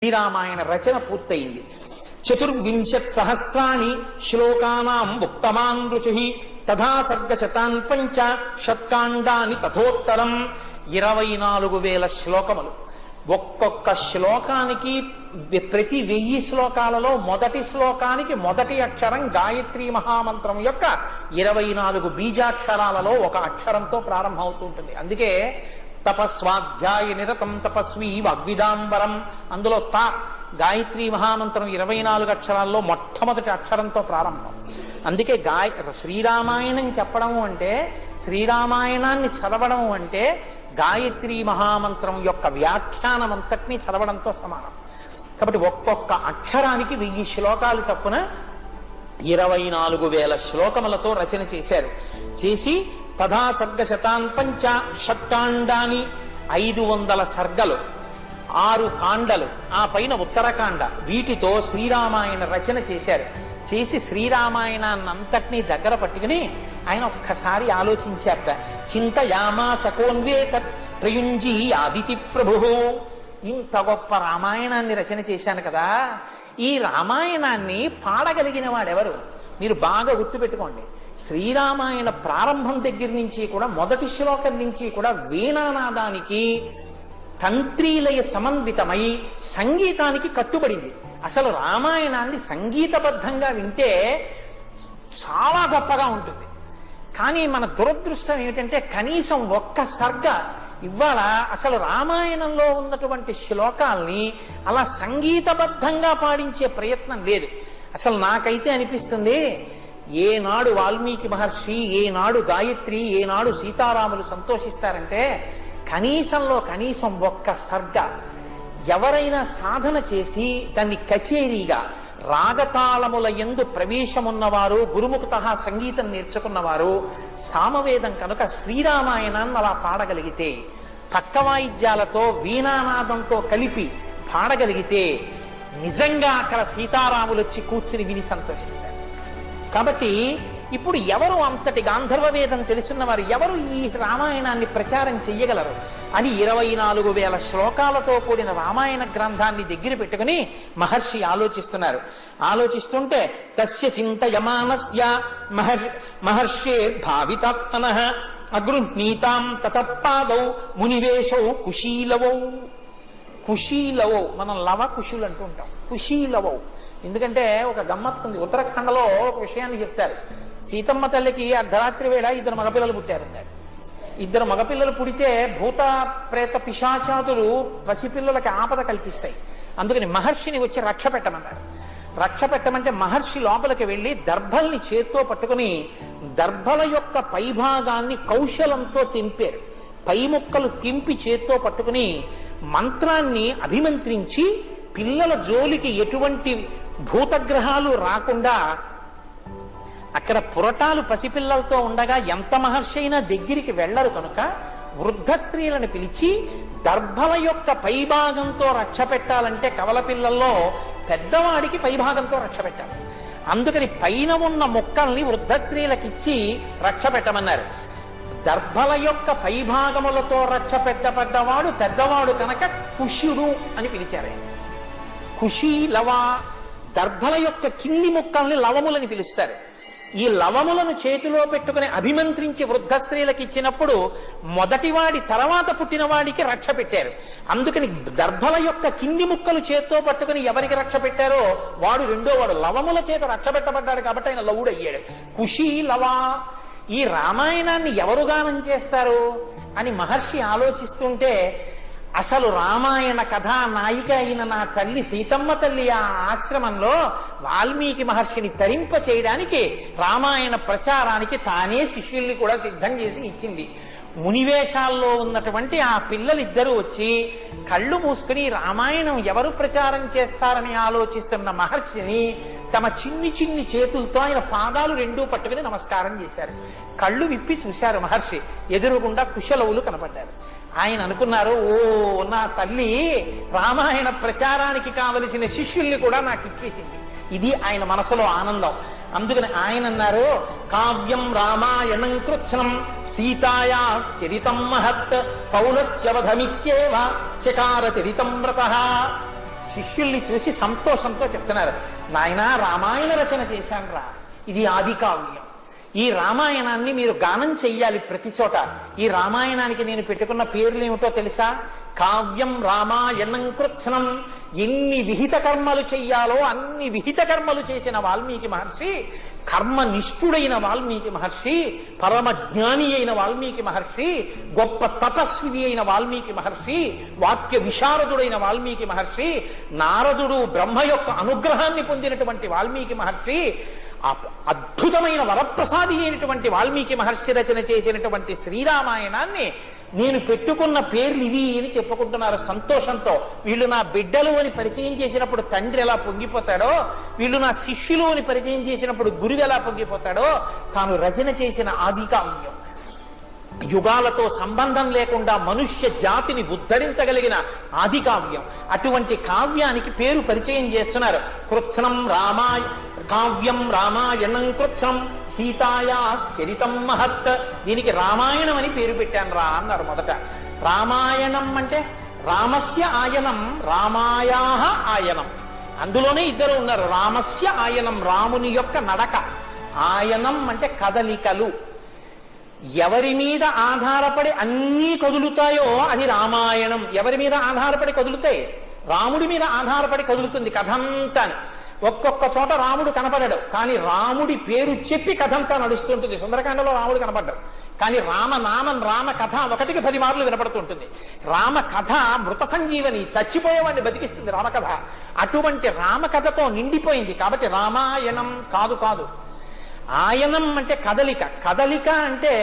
శ్రీరామాయణ రచన పూర్తయింది. 24,000 శ్లోకానాం ఉక్తమాన్ ఋషి తథా సర్గశతాన్ పంచ షట్కాండాని తథోత్తరం. 24,000 శ్లోకములు. ఒక్కొక్క శ్లోకానికి ప్రతి 1000 శ్లోకాలలో మొదటి శ్లోకానికి మొదటి అక్షరం గాయత్రీ మహామంత్రం యొక్క 24 బీజాక్షరాలలో ఒక అక్షరంతో ప్రారంభమవుతూ ఉంటుంది. అందుకే తపస్వాధ్యాయ నిరతం తపస్వీ వాగ్విదాంబరం, అందులో గాయత్రీ మహామంత్రం 24 అక్షరాల్లో మొట్టమొదటి అక్షరంతో ప్రారంభం. అందుకే శ్రీరామాయణం చెప్పడం అంటే, శ్రీరామాయణాన్ని చదవడం అంటే గాయత్రీ మహామంత్రం యొక్క వ్యాఖ్యానం అంతటినీ చదవడంతో సమానం. కాబట్టి ఒక్కొక్క అక్షరానికి 1000 శ్లోకాలు చొప్పున 24,000 శ్లోకములతో రచన చేశారు. చేసి తథా సర్గశతాన్ పంచ షట్కాండాని 500 సర్గలు, 6 కాండలు, ఆ పైన ఉత్తరకాండ, వీటితో శ్రీరామాయణ రచన చేశారు. చేసి శ్రీరామాయణాన్నంతటినీ దగ్గర పట్టుకుని ఆయన ఒక్కసారి ఆలోచించారట. చింతయామాసకోన్వేతత్ ప్రయుంజీ ఆదితి ప్రభు, ఇంత గొప్ప రామాయణాన్ని రచన చేశాను కదా, ఈ రామాయణాన్ని పాడగలిగిన వాడెవరు? మీరు బాగా గుర్తుపెట్టుకోండి. శ్రీరామాయణ ప్రారంభం దగ్గర నుంచి కూడా, మొదటి శ్లోకం నుంచి కూడా వీణానాదానికి తంత్రీలయ సమన్వితమై సంగీతానికి కట్టుబడింది. అసలు రామాయణాన్ని సంగీతబద్ధంగా వింటే చాలా గొప్పగా ఉంటుంది. కానీ మన దురదృష్టం ఏమిటంటే కనీసం ఒక్క సర్గ ఇవాళ అసలు రామాయణంలో ఉన్నటువంటి శ్లోకాల్ని అలా సంగీతబద్ధంగా పాడించే ప్రయత్నం లేదు. అసలు నాకైతే అనిపిస్తుంది, ఏనాడు వాల్మీకి మహర్షి, ఏనాడు గాయత్రి, ఏనాడు సీతారాములు సంతోషిస్తారంటే కనీసంలో కనీసం ఒక్క సర్గ ఎవరైనా సాధన చేసి దాన్ని కచేరీగా రాగతాళముల యందు ప్రవేశమున్నవారు, గురుముఖత సంగీతం నేర్చుకున్నవారు, సామవేదం కనుక శ్రీరామాయణాన్ని అలా పాడగలిగితే, పక్క వాయిద్యాలతో వీణానాదంతో కలిపి పాడగలిగితే నిజంగా అక్కడ సీతారాములు వచ్చి కూర్చుని విని సంతోషిస్తారు. కాబట్టి ఇప్పుడు ఎవరు అంతటి గాంధర్వ వేదం తెలుసున్నవారు, ఎవరు ఈ రామాయణాన్ని ప్రచారం చెయ్యగలరు అని 24,000 శ్లోకాలతో కూడిన రామాయణ గ్రంథాన్ని దగ్గర పెట్టుకుని మహర్షి ఆలోచిస్తున్నారు. ఆలోచిస్తుంటే తస్య చింతయమానస్య మహర్షే భావితాత్మనః అగృహ్ణీతాం తతపాదౌ మునివేశౌ కుశీలవౌ. కుశీలవౌ, మనం లవ కుశులు అంటూ ఉంటాం. కుశీలవౌ ఎందుకంటే ఒక గమ్మత్తుంది. ఉత్తరాఖండలో ఒక విషయాన్ని చెప్తారు. సీతమ్మ తల్లికి అర్ధరాత్రి వేళ 2 మగపిల్లలు పుట్టారన్నారు. 2 మగపిల్లలు పుడితే భూత ప్రేత పిశాచాదులు పసిపిల్లలకి ఆపద కల్పిస్తాయి. అందుకని మహర్షిని వచ్చి రక్ష పెట్టమన్నారు. రక్ష పెట్టమంటే మహర్షి లోపలికి వెళ్ళి దర్భల్ని చేత్తో పట్టుకుని దర్భల యొక్క పైభాగాన్ని కౌశలంతో తెంపారు. పై ముక్కలు తెంపి చేత్తో పట్టుకుని మంత్రాన్ని అభిమంత్రించి పిల్లల జోలికి ఎటువంటి భూతగ్రహాలు రాకుండా, అక్కడ పురటాలు పసిపిల్లలతో ఉండగా ఎంత మహర్షి అయినా దగ్గరికి వెళ్లరు కనుక వృద్ధ స్త్రీలను పిలిచి దర్భల యొక్క పైభాగంతో రక్ష పెట్టాలంటే కవల పిల్లల్లో పెద్దవాడికి పైభాగంతో రక్ష పెట్టాలి. అందుకని పైన ఉన్న మొక్కల్ని వృద్ధ స్త్రీలకిచ్చి రక్ష పెట్టమన్నారు. దర్భల యొక్క పైభాగములతో రక్ష పెట్టబడ్డవాడు పెద్దవాడు కనుక కుశుడు అని పిలిచారు. కుశీ లవ, దర్భల యొక్క కింది ముక్కల్ని లవములని పిలుస్తారు. ఈ లవములను చేతిలో పెట్టుకుని అభిమంత్రించి వృద్ధ స్త్రీలకు ఇచ్చినప్పుడు మొదటివాడి తర్వాత పుట్టినవాడికి రక్ష పెట్టారు. అందుకని దర్భల యొక్క కింది ముక్కలు చేత్తో పట్టుకుని ఎవరికి రక్ష పెట్టారో వాడు రెండోవాడు. లవముల చేత రక్ష పెట్టబడ్డాడు కాబట్టి ఆయన లవుడు అయ్యాడు. కుశీ లవ. ఈ రామాయణాన్ని ఎవరు గానం చేస్తారు అని మహర్షి ఆలోచిస్తుంటే, అసలు రామాయణ కథా నాయిక అయిన నా తల్లి సీతమ్మ తల్లి ఆ ఆశ్రమంలో వాల్మీకి మహర్షిని తరింప చేయడానికి రామాయణ ప్రచారానికి తానే శిష్యుల్ని కూడా సిద్ధం చేసి ఇచ్చింది. మునివేషాల్లో ఉన్నటువంటి ఆ పిల్లలిద్దరూ వచ్చి కళ్ళు మూసుకుని రామాయణం ఎవరు ప్రచారం చేస్తారని ఆలోచిస్తున్న మహర్షిని తమ చిన్ని చిన్ని చేతులతో ఆయన పాదాలు 2 పట్టుకుని నమస్కారం చేశారు. కళ్ళు విప్పి చూశారు మహర్షి. ఎదురుగుండా కుశలవులు కనపడ్డారు. ఆయన అనుకున్నారు, ఓ నా తల్లి రామాయణ ప్రచారానికి కావలసిన శిష్యుల్ని కూడా నాకు ఇచ్చేసింది. ఇది ఆయన మనసులో ఆనందం. అందుకని ఆయన అన్నారు, కావ్యం రామాయణం కృత్స్నం సీతాయాశ్చరితం మహత్ పౌలశ్చవధమిత్యేవ చకార చరితం వ్రతః. శిష్యుల్ని చూసి సంతోషంతో చెప్తున్నారు, నాయనా రామాయణ రచన చేశానురా, ఇది ఆది కావ్యం. ఈ రామాయణాన్ని మీరు గానం చెయ్యాలి ప్రతి చోట. ఈ రామాయణానికి నేను పెట్టుకున్న పేర్లు ఏమిటో తెలుసా? కావ్యం రామాయణం కృత్సనం. ఎన్ని విహిత కర్మలు చెయ్యాలో అన్ని విహిత కర్మలు చేసిన వాల్మీకి మహర్షి, కర్మనిష్ఠుడైన వాల్మీకి మహర్షి, పరమజ్ఞాని అయిన వాల్మీకి మహర్షి, గొప్ప తపస్వి అయిన వాల్మీకి మహర్షి, వాక్య విశారదుడైన వాల్మీకి మహర్షి, నారదుడు బ్రహ్మ యొక్క అనుగ్రహాన్ని పొందినటువంటి వాల్మీకి మహర్షి, అద్భుతమైన వరప్రసాది అయినటువంటి వాల్మీకి మహర్షి రచన చేసినటువంటి శ్రీరామాయణాన్ని నేను పెట్టుకున్న పేర్లు ఇవి అని చెప్పుకుంటున్నారు సంతోషంతో. వీళ్ళు నా బిడ్డలు అని పరిచయం చేసినప్పుడు తండ్రి ఎలా పొంగిపోతాడో, వీళ్ళు నా శిష్యులు అని పరిచయం చేసినప్పుడు గురువు ఎలా పొంగిపోతాడో, తాను రచన చేసిన ఆది కావ్యం, యుగాలతో సంబంధం లేకుండా మనుష్య జాతిని ఉద్ధరించగలిగిన ఆది కావ్యం. అటువంటి కావ్యానికి పేరు పరిచయం చేస్తున్నారు. కృత్సనం రామాయ కావ్యం రామాయణం కృత్సనం సీతాయాశ్చరితం మహత్. దీనికి రామాయణం అని పేరు పెట్టాను రా అన్నారు మొదట. రామాయణం అంటే రామస్య ఆయనం, రామాయాహ ఆయనం. అందులోనే ఇద్దరు ఉన్నారు. రామస్య ఆయనం, రాముని యొక్క నడక. ఆయనం అంటే కదలికలు. ఎవరి మీద ఆధారపడి అన్నీ కదులుతాయో అది రామాయణం. ఎవరి మీద ఆధారపడి కదులుతాయి? రాముడి మీద ఆధారపడి కదులుతుంది కథంతా. ఒక్కొక్క చోట రాముడు కనపడడు, కానీ రాముడి పేరు చెప్పి కథంతా నడుస్తుంటుంది. సుందరకాండలో రాముడు కనపడ్డాడు, కానీ రామనామం రామ కథ ఒకటికి 10 మార్లు వినపడుతుంటుంది. రామ కథ మృత సంజీవని, చచ్చిపోయేవాడిని బతికిస్తుంది రామకథ. అటువంటి రామకథతో నిండిపోయింది. కాబట్టి రామాయణం కాదు కాదు. ఆయనం అంటే కదలిక. కదలిక అంటే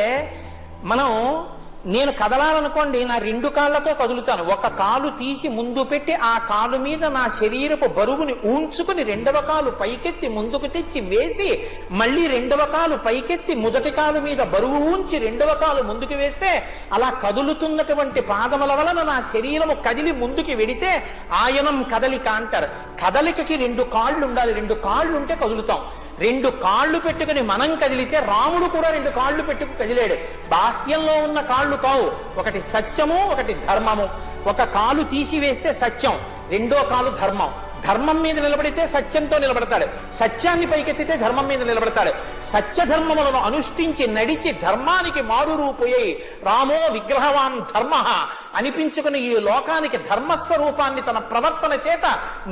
నేను కదలాలనుకోండి, నా 2 కాళ్లతో కదులుతాను. ఒక కాలు తీసి ముందు పెట్టి ఆ కాలు మీద నా శరీరపు బరువుని ఉంచుకుని 2వ కాలు పైకెత్తి ముందుకు తెచ్చి వేసి మళ్ళీ 2వ కాలు పైకెత్తి మొదటి కాలు మీద బరువు ఉంచి 2వ కాలు ముందుకు వేస్తే అలా కదులుతున్నటువంటి పాదముల వలన నా శరీరము కదిలి ముందుకి వెడితే ఆయనం కదలిక అంటారు. కదలికకి 2 కాళ్ళు ఉండాలి. 2 కాళ్ళు ఉంటే కదులుతాం. 2 కాళ్ళు పెట్టుకుని మనం కదిలితే రాముడు కూడా 2 కాళ్ళు పెట్టుకు కదిలాడు. బాహ్యంలో ఉన్న కాళ్ళు కావు, ఒకటి సత్యము, ఒకటి ధర్మము. ఒక కాలు తీసివేస్తే సత్యం, 2వ కాలు ధర్మం. ధర్మం మీద నిలబడితే సత్యంతో నిలబడతాడు, సత్యాన్ని పైకెత్తితే ధర్మం మీద నిలబడతాడు. సత్యధర్మములను అనుష్ఠించి నడిచి ధర్మానికి మారు రూపోయి రామో విగ్రహవాన్ ధర్మ అనిపించుకుని ఈ లోకానికి ధర్మస్వరూపాన్ని తన ప్రవర్తన చేత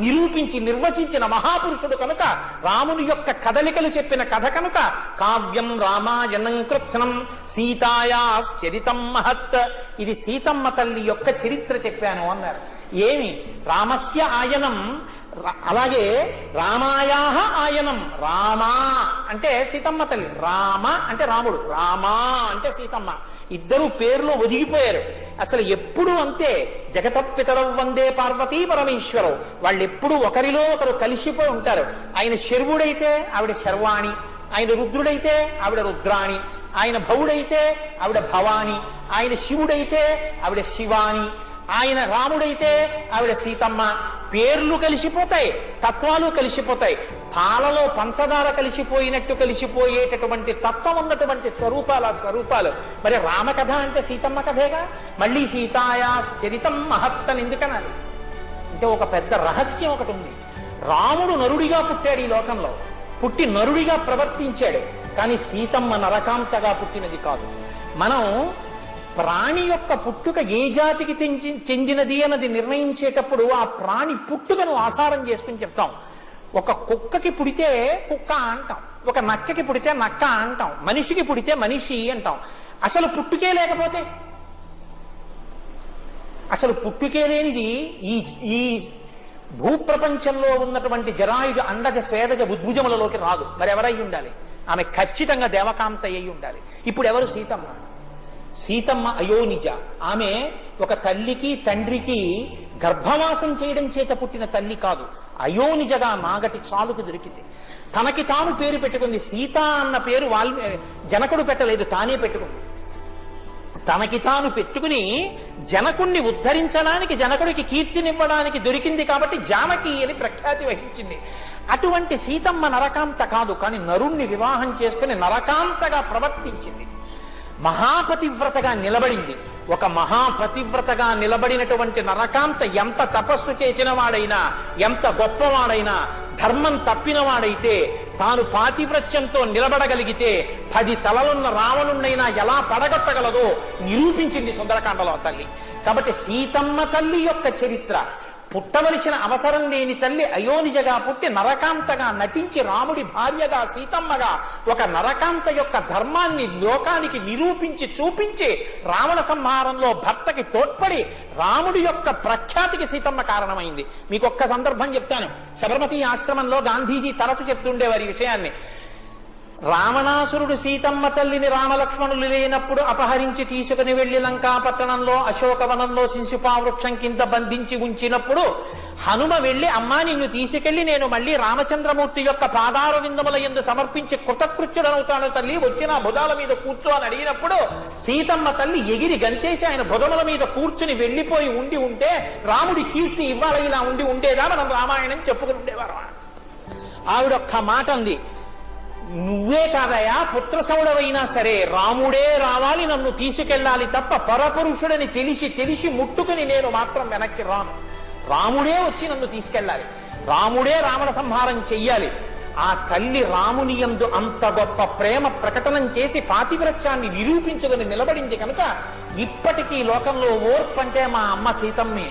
నిరూపించి నిర్వచించిన మహాపురుషుడు కనుక, రాముని యొక్క కదలికలు చెప్పిన కథ కనుక కావ్యం రామాయణం కృత్సనం సీతాయాశ్చరితం మహత్. ఇది సీతమ్మ తల్లి యొక్క చరిత్ర చెప్పాను అన్నారు. ఏమి? రామస్య ఆయనం, అలాగే రామాయాహ ఆయనం. రామా అంటే సీతమ్మ తల్లి, రామ అంటే రాముడు, రామా అంటే సీతమ్మ. ఇద్దరు పేర్లు ఒదిగిపోయారు. అసలు ఎప్పుడు అంతే. జగతపితరౌ వందే పార్వతీ పరమేశ్వరవు. వాళ్ళు ఎప్పుడు ఒకరిలో ఒకరు కలిసిపోయి ఉంటారు. ఆయన శర్వుడైతే ఆవిడ శర్వాణి, ఆయన రుద్రుడైతే ఆవిడ రుద్రాణి, ఆయన భవుడైతే ఆవిడ భవాని, ఆయన శివుడైతే ఆవిడ శివాని, ఆయన రాముడైతే ఆవిడ సీతమ్మ. పేర్లు కలిసిపోతాయి, తత్వాలు కలిసిపోతాయి. పాలలో పంచదార కలిసిపోయినట్టు కలిసిపోయేటటువంటి తత్వం ఉన్నటువంటి స్వరూపాలు. మరి రామకథ అంటే సీతమ్మ కథేగా. మళ్ళీ సీతాయాశ్చరితం మహత్ అని ఎందుకనాలి అంటే ఒక పెద్ద రహస్యం ఒకటి ఉంది. రాముడు నరుడిగా పుట్టాడు ఈ లోకంలో, పుట్టి నరుడిగా ప్రవర్తించాడు. కానీ సీతమ్మ నరకాంతగా పుట్టినది కాదు. మనం ప్రాణి యొక్క పుట్టుక ఏ జాతికి చెందినది అన్నది నిర్ణయించేటప్పుడు ఆ ప్రాణి పుట్టుకను ఆధారం చేసుకుని చెప్తాం. ఒక కుక్కకి పుడితే కుక్క అంటాం, ఒక నక్కకి పుడితే నక్క అంటాం, మనిషికి పుడితే మనిషి అంటాం. అసలు పుట్టుకే లేకపోతే, అసలు పుట్టుకే లేనిది ఈ భూప్రపంచంలో ఉన్నటువంటి జరాయుజ అండజ స్వేదజ ఉద్భుజములలోకి రాదు. మరి ఎవరై ఉండాలి? ఆమె ఖచ్చితంగా దేవకాంత అయి ఉండాలి. ఇప్పుడు ఎవరు? సీతమ్మ. సీతమ్మ అయోనిజ. ఆమె ఒక తల్లికి తండ్రికి గర్భవాసం చేయడం చేత పుట్టిన తల్లి కాదు, అయోనిజగా నాగటి చాలుకు దొరికింది. తనకి తాను పేరు పెట్టుకుంది. సీత అన్న పేరు జనకుడు పెట్టలేదు, తానే పెట్టుకుంది. తనకి తాను పెట్టుకుని జనకుణ్ణి ఉద్ధరించడానికి, జనకుడికి కీర్తినివ్వడానికి దొరికింది కాబట్టి జానకి అని ప్రఖ్యాతి వహించింది. అటువంటి సీతమ్మ నరకాంత కాదు, కానీ నరుణ్ణి వివాహం చేసుకుని నరకాంతగా ప్రవర్తించింది. మహాపతివ్రతగా నిలబడింది. ఒక మహాపతివ్రతగా నిలబడినటువంటి నరకాంత ఎంత తపస్సు చేసిన వాడైనా, ఎంత గొప్పవాడైనా, ధర్మం తప్పినవాడైతే తాను పాతివ్రత్యంతో నిలబడగలిగితే 10 తలలున్న రావణుణ్ణైనా ఎలా పడగొట్టగలదో నిరూపించింది సుందరకాండలో తల్లి. కాబట్టి సీతమ్మ తల్లి యొక్క చరిత్ర, పుట్టవలసిన అవసరం లేని తల్లి అయోనిజగా పుట్టి నరకాంతగా నటించి రాముడి భార్యగా సీతమ్మగా ఒక నరకాంత యొక్క ధర్మాన్ని లోకానికి నిరూపించి చూపించి రావణ సంహారంలో భర్తకి తోడ్పడి రాముడి యొక్క ప్రఖ్యాతికి సీతమ్మ కారణమైంది. మీకు ఒక్క సందర్భం చెప్తాను. సబర్మతి ఆశ్రమంలో గాంధీజీ తరచు చెప్తుండేవారి విషయాన్ని. రావణాసురుడు సీతమ్మ తల్లిని రామలక్ష్మణులు లేనప్పుడు అపహరించి తీసుకుని వెళ్లి లంకాపట్టణంలో అశోకవనంలో శిశుపావృక్షం కింద బంధించి ఉంచినప్పుడు హనుమ వెళ్లి, అమ్మా నిన్ను తీసుకెళ్లి నేను మళ్లీ రామచంద్రమూర్తి యొక్క పాదార విందముల యందు సమర్పించి కృతకృత్యుడనవుతాను తల్లి, వచ్చిన భుజాల మీద కూర్చో అని అడిగినప్పుడు సీతమ్మ తల్లి ఎగిరి గంతేసి ఆయన భుజముల మీద కూర్చుని వెళ్లిపోయి ఉంటే రాముడి కీర్తి ఇవ్వాల ఇలా ఉండేదా మనం రామాయణం చెప్పుకుని ఉండేవారు. ఆవిడొక్క మాట అంది, నువ్వే కాదయా పుత్రసౌడవైనా సరే రాముడే రావాలి, నన్ను తీసుకెళ్ళాలి తప్ప పరపురుషుడని తెలిసి ముట్టుకుని నేను మాత్రం వెనక్కి రాను. రాముడే వచ్చి నన్ను తీసుకెళ్ళాలి, రాముడే రావణ సంహారం చెయ్యాలి. ఆ తల్లి రాముని యందు అంత గొప్ప ప్రేమ ప్రకటనం చేసి పాతివ్రత్యాన్ని నిరూపించుకుని నిలబడింది కనుక ఇప్పటికీ లోకంలో ఓర్పు అంటే మా అమ్మ సీతమ్మే,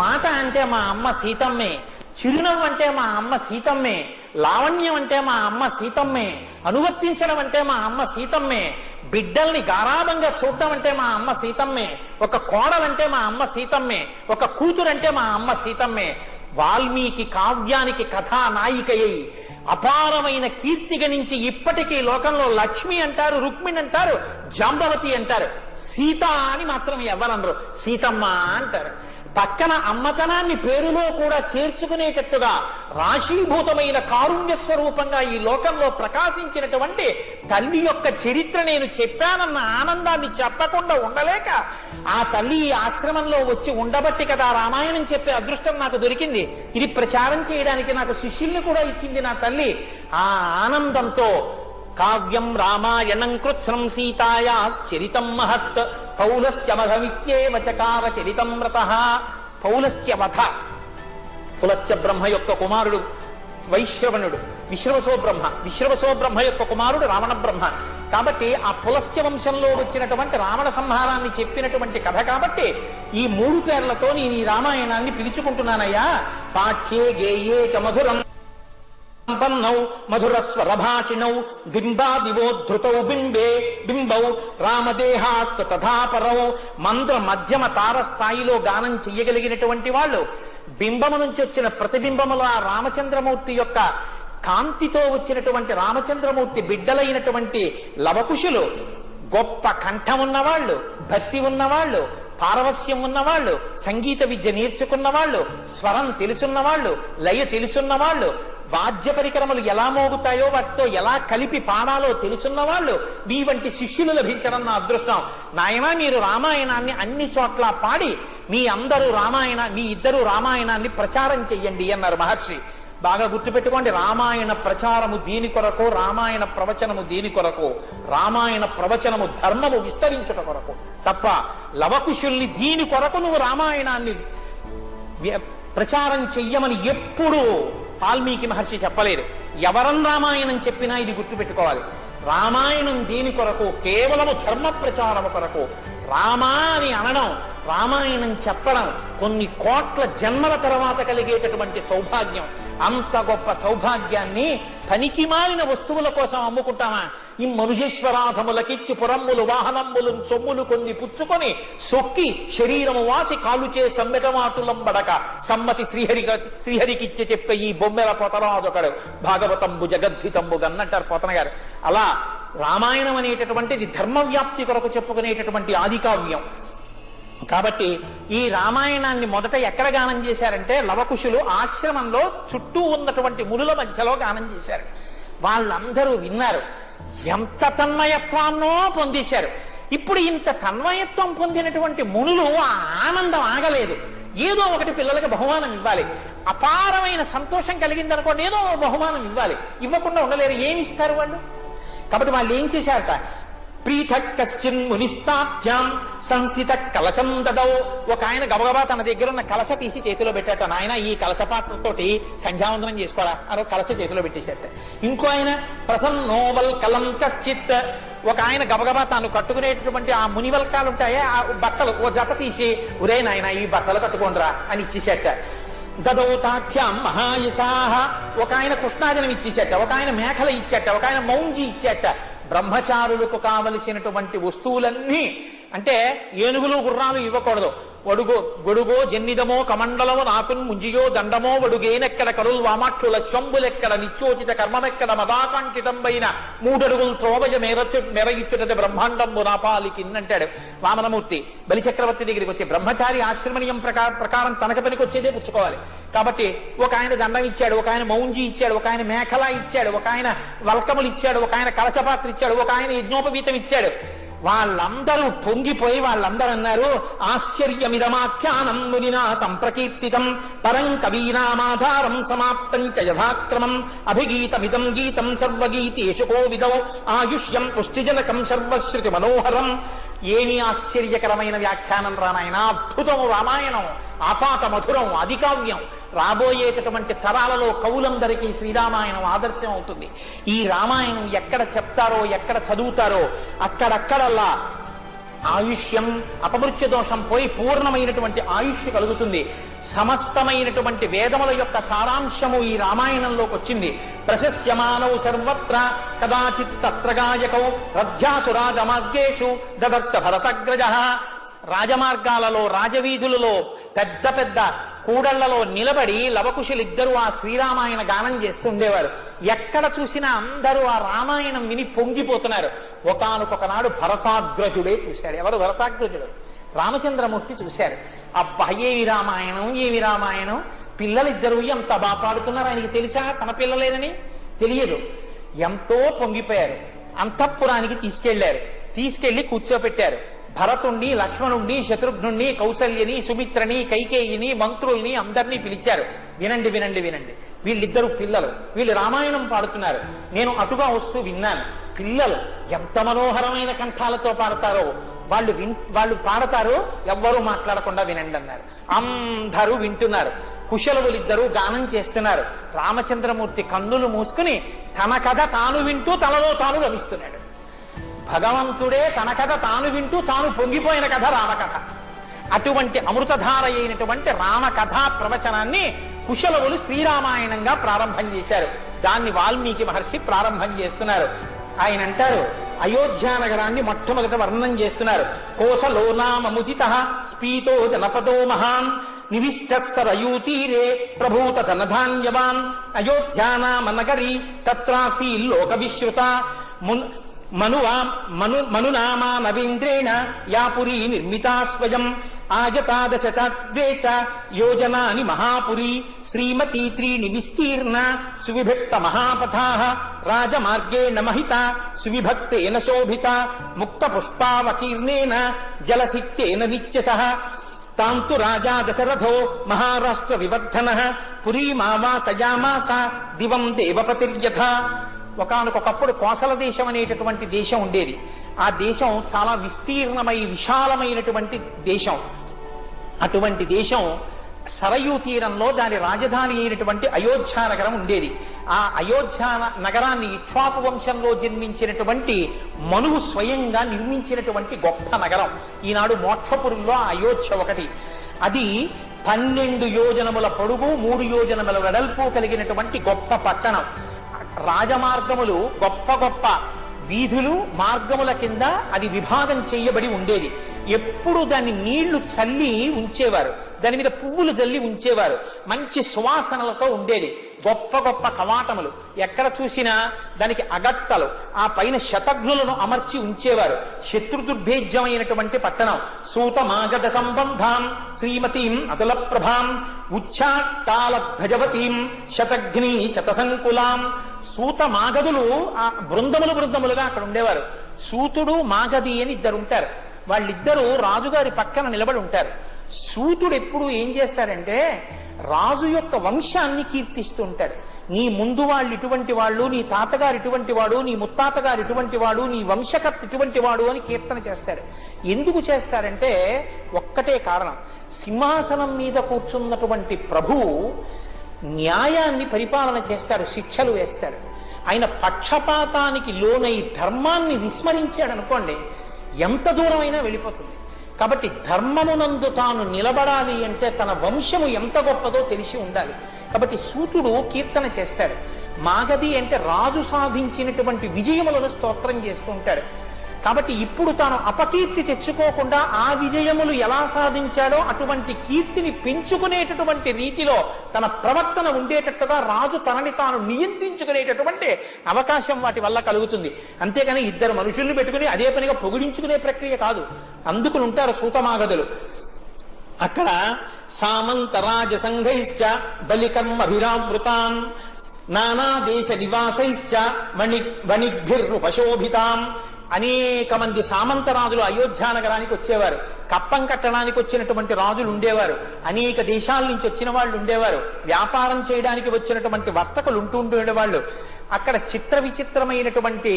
మాట అంటే మా అమ్మ సీతమ్మే, చిరునవ్వు అంటే మా అమ్మ సీతమ్మే, లావణ్యం అంటే మా అమ్మ సీతమ్మే, అనువర్తించడం అంటే మా అమ్మ సీతమ్మే, బిడ్డల్ని గారాబంగా చూడటం అంటే మా అమ్మ సీతమ్మే, ఒక కోడలంటే మా అమ్మ సీతమ్మే, ఒక కూతురంటే మా అమ్మ సీతమ్మే. వాల్మీకి కావ్యానికి కథానాయికయ్యి అపారమైన కీర్తి గణించి ఇప్పటికీ లోకంలో లక్ష్మి అంటారు, రుక్మిణి అంటారు, జాంబవతి అంటారు, సీత అని మాత్రం ఎవరనరు, సీతమ్మ అంటారు. పక్కన అమ్మతనాన్ని పేరులో కూడా చేర్చుకునేటట్టుగా రాశీభూతమైన కారుణ్య స్వరూపంగా ఈ లోకంలో ప్రకాశించినటువంటి తల్లి యొక్క చరిత్ర నేను చెప్పానన్న ఆనందాన్ని చెప్పకుండా ఉండలేక ఆ తల్లి ఈ ఆశ్రమంలో వచ్చి ఉండబట్టి కదా రామాయణం చెప్పే అదృష్టం నాకు దొరికింది. ఇది ప్రచారం చేయడానికి నాకు శిష్యుల్ని కూడా ఇచ్చింది నా తల్లి. ఆ ఆనందంతో కావ్యం రామాయణం కృత్స్నం సీతాయాశ్చరితం మహత్ పౌలస్య వధమిత్యేవ చకార చరితం వ్రతః. పౌలస్య వధ, పులస్య బ్రహ్మ యొక్క కుమారుడు వైశ్రవణుడు, విశ్రవసో బ్రహ్మ యొక్క కుమారుడు రావణ బ్రహ్మ. కాబట్టి ఆ పులస్య వంశంలో వచ్చినటువంటి రావణ సంహారాన్ని చెప్పినటువంటి కథ కాబట్టి ఈ 3 పేర్లతో నేను ఈ రామాయణాన్ని పిలుచుకుంటున్నానయ్యా. పాఠ్యే గేయే చ మధురం సంపన్నౌ మధురస్వరభాషిణౌ బింబాదివోద్ధృతౌ బింబౌ రామదేహాత్ తథాపరౌ. మంత్ర మధ్యమ తార స్థాయిలో గానం చెయ్యగలిగినటువంటి వాళ్ళు, బింబము నుంచి వచ్చిన ప్రతిబింబముల రామచంద్రమూర్తి యొక్క కాంతితో వచ్చినటువంటి రామచంద్రమూర్తి బిడ్డలైనటువంటి లవకుశులు, గొప్ప కంఠం ఉన్నవాళ్ళు, భక్తి ఉన్నవాళ్ళు, పారవస్యం ఉన్నవాళ్ళు, సంగీత విద్య నేర్చుకున్న వాళ్ళు, స్వరం తెలుసున్నవాళ్ళు, లయ తెలుసున్నవాళ్ళు, వాద్య పరికరములు ఎలా మోగుతాయో వాటితో ఎలా కలిపి పాడాలో తెలుసున్న వాళ్ళు మీ వంటి శిష్యులు లభించడం నా అదృష్టం. నాయనా మీరు రామాయణాన్ని అన్ని చోట్ల పాడి మీ ఇద్దరు రామాయణాన్ని ప్రచారం చెయ్యండి అన్నారు మహర్షి. బాగా గుర్తుపెట్టుకోండి, రామాయణ ప్రచారము దీని కొరకు, రామాయణ ప్రవచనము దీని కొరకు, రామాయణ ప్రవచనము ధర్మము విస్తరించుట కొరకు తప్ప లవకుశుల్ని దీని కొరకు నువ్వు రామాయణాన్ని ప్రచారం చెయ్యమని ఎప్పుడూ వాల్మీకి మహర్షి చెప్పలేదు. ఎవరం రామాయణం చెప్పినా ఇది గుర్తుపెట్టుకోవాలి. రామాయణం దీని కొరకు, కేవలము ధర్మ ప్రచారము కొరకు. రామా అని అనడం, రామాయణం చెప్పడం కొన్ని కోట్ల జన్మల తర్వాత కలిగేటటువంటి సౌభాగ్యం. అంత గొప్ప సౌభాగ్యాన్ని పనికి మాలిన వస్తువుల కోసం అమ్ముకుంటామా? ఈ మనుషేశ్వరాధములకిచ్చి పురమ్ములు వాహనమ్ములు సొమ్ములు కొన్ని పుచ్చుకొని సొక్కి శరీరము వాసి కాలుచే సమ్మెటమాటులంబడక సమ్మతి శ్రీహరికిచ్చి చెప్పే ఈ బొమ్మెల పొతరాదొకడు భాగవతంబు జగద్ధితంబు గన్నంటారు పోతన గారు. అలా రామాయణం అనేటటువంటిది ధర్మవ్యాప్తి కొరకు చెప్పుకునేటటువంటి ఆదికావ్యం. కాబట్టి ఈ రామాయణాన్ని మొదట ఎక్కడ గానం చేశారంటే లవకుశులు ఆశ్రమంలో చుట్టూ ఉన్నటువంటి మునుల మధ్యలో గానం చేశారు. వాళ్ళందరూ విన్నారు, ఎంత తన్మయత్వాన్నో పొందేశారు. ఇప్పుడు ఇంత తన్మయత్వం పొందినటువంటి మునులు ఆ ఆనందం ఆగలేదు. ఏదో ఒకటి పిల్లలకి బహుమానం ఇవ్వాలి. అపారమైన సంతోషం కలిగిందనుకోండి, ఏదో బహుమానం ఇవ్వాలి. ఇవ్వకుండా ఉండలేరు. ఏమిస్తారు వాళ్ళు? కాబట్టి వాళ్ళు ఏం చేశారట, ప్రీత కశ్చిన్ మునిస్తాభ్యాం సంస్థిత కలశం దదౌ. ఒక ఆయన గబగబా తన దగ్గర ఉన్న కలశ తీసి చేతిలో పెట్టాట. నాయన ఈ కలశ పాత్రతోటి సంధ్యావందనం చేసుకోరా అని కలశ చేతిలో పెట్టేశాట. ఇంకో ఆయన ప్రసన్నోవల్ కలం కశ్చిత్. ఒక ఆయన గబగబా తాను కట్టుకునేటటువంటి ఆ మునివల్కాలు ఉంటాయే ఆ బట్టలు ఓ జత తీసి ఒరే నాయన ఈ బట్టలు కట్టుకోండిరా అని ఇచ్చేసేట. దదౌతాఖ్యాం మహాయశాహ. ఒక ఆయన కృష్ణాజనం ఇచ్చేసేట, ఒక ఆయన మేఖల ఇచ్చేట, ఒక ఆయన మౌంజి ఇచ్చేట. బ్రహ్మచారులకు కావలసినటువంటి వస్తువులన్నీ, అంటే ఏనుగులు గుర్రాలు ఇవ్వకూడదు. గొడుగో జన్నిదమో కమండలమో నాకున్ ముంజియో దండమో వడుగేనెక్కడ కరుల్ వామాక్షుల శంబులెక్కడ నిత్యోచిత కర్మమెక్కడ మదాకాంక్షితంబైన 3 అడుగులు త్రోవయ మెరయిచ్చుటది బ్రహ్మాండంబు నాపాలికిన్ అంటాడు వామనమూర్తి. బలిచక్రవర్తి దగ్గరికి వచ్చి బ్రహ్మచారి ఆశ్రమణీయం ప్రకారం తనక పనికి వచ్చేదే పుచ్చుకోవాలి. కాబట్టి ఒక ఆయన దండం ఇచ్చాడు, ఒక ఆయన మౌంజి ఇచ్చాడు, ఒక ఆయన మేఖలా ఇచ్చాడు, ఒక ఆయన వల్కములు ఇచ్చాడు, ఒక ఆయన కలశపాత్ర ఇచ్చాడు, ఒక ఆయన యజ్ఞోపవీతం ఇచ్చాడు. వాళ్ళందరూ పొంగిపోయి వాళ్ళందరూ అన్నారు, ఆశ్చర్యమిదమాఖ్యానం మునినా సంప్రకీర్తితం పరం కవీనామాధారం సమాప్తం చ యథాక్రమం అభిగీతమిదం గీతం సర్వగీతేషు కోవిదౌ ఆయుష్యం పుష్టిజనకం సర్వశ్రుతి మనోహరం. ఏమి ఆశ్చర్యకరమైన వ్యాఖ్యానం రానాయన, అద్భుతం రామాయణం, ఆపాత మధురం, అధికావ్యం. రాబోయేటటువంటి తరాలలో కవులందరికీ శ్రీరామాయణం ఆదర్శం అవుతుంది. ఈ రామాయణం ఎక్కడ చెప్తారో ఎక్కడ చదువుతారో అక్కడక్కడల్లా ఆయుష్యం అపమృత్యు దోషం పోయి పూర్ణమైనటువంటి ఆయుష్ కలుగుతుంది. సమస్తమైనటువంటి వేదముల యొక్క సారాంశము ఈ రామాయణంలోకి వచ్చింది. ప్రశస్యమానౌ సర్వత్ర కదాచిత్ తత్ర గాయకౌ రథ్యాసు రాజమార్గేషు దదర్శ భరతగ్రజః. రాజమార్గాలలో రాజవీధులలో పెద్ద పెద్ద కూడళ్లలో నిలబడి లవకుశులిద్దరూ ఆ శ్రీరామాయణ గానం చేస్తుండేవారు. ఎక్కడ చూసినా అందరూ ఆ రామాయణం విని పొంగిపోతున్నారు. ఒకానొకనాడు భరతాగ్రజుడే చూశాడు. ఎవరు భరతాగ్రజుడు? రామచంద్రమూర్తి చూశారు. అబ్బా ఏమి రామాయణం, ఏమి రామాయణం, పిల్లలిద్దరూ ఎంత బాగా పాడుతున్నారు. ఆయనకి తెలుసా తన పిల్లలేనని? తెలియదు. ఎంతో పొంగిపోయారు. అంతఃపురానికి తీసుకెళ్లి కూర్చోపెట్టారు. భరతుణ్ణి, లక్ష్మణుణ్ణి, శత్రుఘ్నుణ్ణి, కౌసల్యని, సుమిత్రని, కైకేయిని, మంత్రుల్ని అందరినీ పిలిచారు. వినండి వినండి వినండి, వీళ్ళిద్దరు పిల్లలు, వీళ్ళు రామాయణం పాడుతున్నారు. నేను అటుగా వస్తూ విన్నాను. పిల్లలు ఎంత మనోహరమైన కంఠాలతో పాడతారో. వాళ్ళు పాడతారు, ఎవ్వరూ మాట్లాడకుండా వినండి అన్నారు. అందరూ వింటున్నారు. కుశలవులిద్దరూ గానం చేస్తున్నారు. రామచంద్రమూర్తి కన్నులు మూసుకుని తన కథ తాను వింటూ తనలో తాను రమిస్తున్నాడు. భగవంతుడే తన కథ తాను వింటూ తాను పొంగిపోయిన కథ రామకథ. అటువంటి అమృతధార అయినటువంటి రామకథా ప్రవచనాన్ని కుశలవులు శ్రీరామాయణంగా ప్రారంభం చేశారు. దాన్ని వాల్మీకి మహర్షి ప్రారంభం చేస్తున్నారు. ఆయన అంటారు, అయోధ్యా నగరాన్ని మొట్టమొదట వర్ణనం చేస్తున్నారు. కోసలో నామముదిత స్పీతో జనపదో మహాన్ నివిష్ట సరయూతీరే ప్రభూత ధనధాన్యవాన్ అయోధ్యానామ నగరీ తత్రాసీ లోక విశ్రుత మనునామా నవీంద్రేణ యాపురీ నిర్మితా స్వయం ఆయతాదశద్వే చ యోజనాని మహాపురీ శ్రీమతీ త్రీణి విస్తీర్ణ సువిభక్త మహాపథాః రాజమార్గేణ మహిత సువిభక్తేన శోభిత ముక్త పుష్పావకీర్ణేన జలసిక్తేన నిత్యసః తాంతు రాజా దశరథో మహారాష్ట్ర వివర్ధనః పురీమావాసయామాస దివం దేవపతిర్యథ. ఒకానొకప్పుడు కోసల దేశం అనేటటువంటి దేశం ఉండేది. ఆ దేశం చాలా విస్తీర్ణమై విశాలమైనటువంటి దేశం. అటువంటి దేశం సరయూ తీరంలో దాని రాజధాని అయినటువంటి అయోధ్యా నగరం ఉండేది. ఆ అయోధ్యా నగరాన్ని ఇక్ష్వాకు వంశంలో జన్మించినటువంటి మనువు స్వయంగా నిర్మించినటువంటి గొప్ప నగరం. ఈనాడు మోక్షపురుల్లో ఆ అయోధ్య ఒకటి. అది 12 యోజనముల పొడుగు 3 యోజనముల వెడల్పు కలిగినటువంటి గొప్ప పట్టణం. రాజమార్గములు, గొప్ప గొప్ప వీధులు, మార్గముల కింద అది విభాగం చేయబడి ఉండేది. ఎప్పుడు దాన్ని నీళ్లు చల్లి ఉంచేవారు, దాని మీద పువ్వులు జల్లి ఉంచేవారు. మంచి సువాసనలతో ఉండేది. గొప్ప గొప్ప కవాటములు, ఎక్కడ చూసినా దానికి అగట్టలు, ఆ పైన శతఘ్నులను అమర్చి ఉంచేవారు. శత్రుదుర్భేద్యమైనటువంటి పట్టణం. సూతమాగధ సంబంధాం శ్రీమతీం అతుల ప్రభాం ఉచ్చాట్టాల ధ్వజవతీం శతఘ్ని శతసంకులాం. సూత మాగధులు ఆ బృందములుగా అక్కడ ఉండేవారు. సూతుడు మాగధి అని ఇద్దరు ఉంటారు. వాళ్ళిద్దరూ రాజుగారి పక్కన నిలబడి ఉంటారు. సూతుడు ఎప్పుడు ఏం చేస్తాడంటే రాజు యొక్క వంశాన్ని కీర్తిస్తూ ఉంటాడు. నీ ముందు వాళ్ళు ఇటువంటి వాళ్ళు, నీ తాతగారు ఇటువంటి వాడు, నీ ముత్తాతగారు ఇటువంటి వాడు, నీ వంశకర్త ఇటువంటి వాడు అని కీర్తన చేస్తాడు. ఎందుకు చేస్తాడంటే ఒక్కటే కారణం, సింహాసనం మీద కూర్చున్నటువంటి ప్రభువు న్యాయాన్ని పరిపాలన చేస్తాడు, శిక్షలు వేస్తాడు. ఆయన పక్షపాతానికి లోనై ధర్మాన్ని విస్మరించాడు అనుకోండి, ఎంత దూరమైనా వెళ్ళిపోతుంది. కాబట్టి ధర్మమునందు తాను నిలబడాలి అంటే తన వంశము ఎంత గొప్పదో తెలిసి ఉండాలి. కాబట్టి సూతుడు కీర్తన చేస్తాడు. మాగధి అంటే రాజు సాధించినటువంటి విజయములను స్తోత్రం చేస్తూ ఉంటాడు. కాబట్టి ఇప్పుడు తాను అపకీర్తి తెచ్చుకోకుండా ఆ విజయములు ఎలా సాధించాడో అటువంటి కీర్తిని పెంచుకునేటటువంటి రీతిలో తన ప్రవర్తన ఉండేటట్టుగా రాజు తనని తాను నియంత్రించుకునేటటువంటి అవకాశం వాటి వల్ల కలుగుతుంది. అంతేగాని ఇద్దరు మనుషుల్ని పెట్టుకుని అదే పనిగా పొగిడించుకునే ప్రక్రియ కాదు. అందుకుని ఉంటారు సూతమాగధులు. అక్కడ సామంత రాజ సంఘైశ్చ బలికర్మభిరావృతాం నానా దేశ నివాసైశ్చ వణిగ్భిర్రుపశోభితాం. అనేక మంది సామంతరాజులు అయోధ్య నగరానికి వచ్చేవారు. కప్పం కట్టడానికి వచ్చినటువంటి రాజులు ఉండేవారు, అనేక దేశాల నుంచి వచ్చిన వాళ్ళు ఉండేవారు, వ్యాపారం చేయడానికి వచ్చినటువంటి వర్తకులు ఉండేవాళ్ళు. అక్కడ చిత్ర విచిత్రమైనటువంటి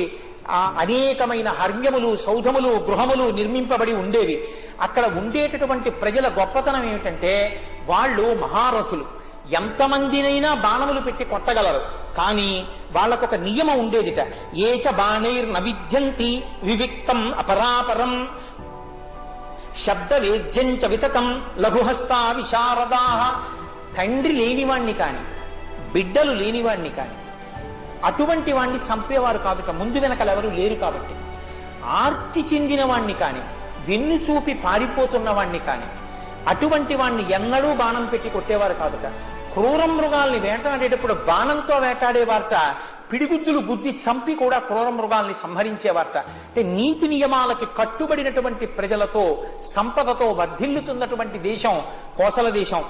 అనేకమైన హర్మ్యములు, సౌధములు, గృహములు నిర్మింపబడి ఉండేవి. అక్కడ ఉండేటటువంటి ప్రజల గొప్పతనం ఏమిటంటే వాళ్ళు మహారథులు, ఎంతమందినైనా బాణములు పెట్టి కొట్టగలరు. కానీ వాళ్ళకొక నియమం ఉండేదిట, ఏచ బాణైర్ నవిద్యంతి వివిక్తం అపరాపరం శబ్ద వేద్యంచ వితతం లఘుహస్తా విశారదా. తండ్రి లేనివాణ్ణి కాని, బిడ్డలు లేనివాణ్ణి కాని అటువంటి వాణ్ణి చంపేవారు కాదుట, ముందు వెనకలు ఎవరు లేరు కాబట్టి. ఆర్తి చెందిన వాణ్ణి కాని, వెన్ను చూపి పారిపోతున్న వాణ్ణి కాని అటువంటి వాణ్ణి ఎన్నడూ బాణం పెట్టి కొట్టేవారు కాదుట. క్రూర మృగాల్ని వేటాడేటప్పుడు బాణంతో వేటాడేవారట, పిడిగుద్దులు బుద్ధి చంపి కూడా క్రూర మృగాల్ని సంహరించేవారట. అంటే నీతి నియమాలకి కట్టుబడినటువంటి ప్రజలతో, సంపదతో వర్ధిల్లుతున్నటువంటి దేశం కోసల దేశం.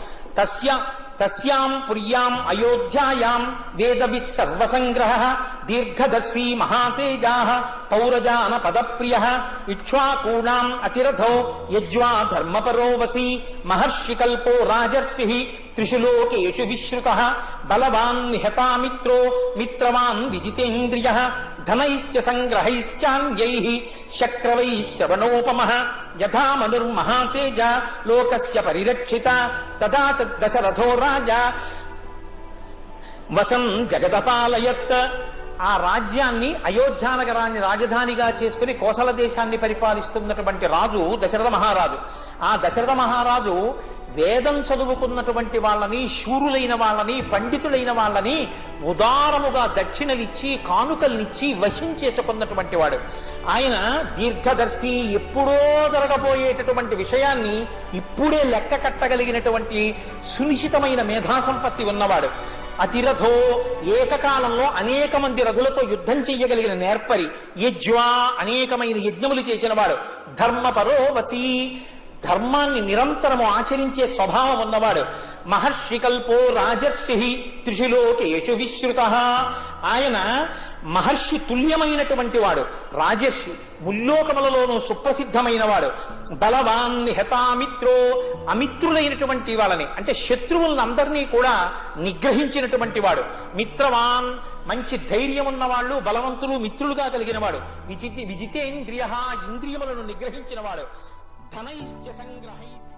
తస్యాం పుర్యాం అయోధ్యాయాం వేదవిత్ సర్వసంగ్రహ దీర్ఘదర్శీ మహాతేజా పౌరజాన పదప్రియ ఇక్ష్వాకూణాం అతిరథో యజ్వా ధర్మపరో వసీ మహర్షికల్పో రాజర్షి త్రిషు లోకేషు విశ్రుత బలవాన్ నిహతామిత్రో మిత్రవాన్ విజితేంద్రియ ధనైశ్చ సంగ్రహైశ్చాన్యైః శక్రవై శ్రవణోపమః యథా మనుర్మహాతేజ లోకస్య పరిరక్షిత తదా దశరథో రాజా వసన్ జగదపాలయత్. ఆ రాజ్యాన్ని అయోధ్యానగరాన్ని రాజధానిగా చేసుకుని కోసల దేశాన్ని పరిపాలిస్తున్నటువంటి రాజు దశరథ మహారాజు. ఆ దశరథ మహారాజు వేదం చదువుకున్నటువంటి వాళ్ళని, శూరులైన వాళ్ళని, పండితులైన వాళ్ళని ఉదారముగా దక్షిణలిచ్చి, కానుకల్నిచ్చి వశం చేసుకున్నటువంటి వాడు. ఆయన దీర్ఘదర్శి, ఎప్పుడో జరగబోయేటటువంటి విషయాన్ని ఇప్పుడే లెక్క కట్టగలిగినటువంటి సునిశ్చితమైన మేధాసంపత్తి ఉన్నవాడు. అతిరథో, ఏకకాలంలో అనేక మంది రథులతో యుద్ధం చెయ్యగలిగిన నేర్పరి. యజ్వా, అనేకమైన యజ్ఞములు చేసినవాడు. ధర్మపరో వసీ, ధర్మాన్ని నిరంతరము ఆచరించే స్వభావం ఉన్నవాడు. మహర్షి కల్పో రాజర్షి త్రిషు లోకేషు విశ్రుత. ఆయన మహర్షి తుల్యమైనటువంటి వాడు, రాజర్షి, ముల్లోకములలోనూ సుప్రసిద్ధమైన వాడు. బలవాన్ నిహతామిత్రో, అమిత్రులైనటువంటి వాళ్ళని అంటే శత్రువులందరినీ కూడా నిగ్రహించినటువంటి వాడు. మిత్రవాన్, మంచి ధైర్యం ఉన్నవాళ్ళు, బలవంతులు, మిత్రులుగా కలిగిన వాడు. విజితేంద్రియ, ఇంద్రియములను నిగ్రహించిన వాడు. ధనైశ్చ సంగ్రహైశ్చ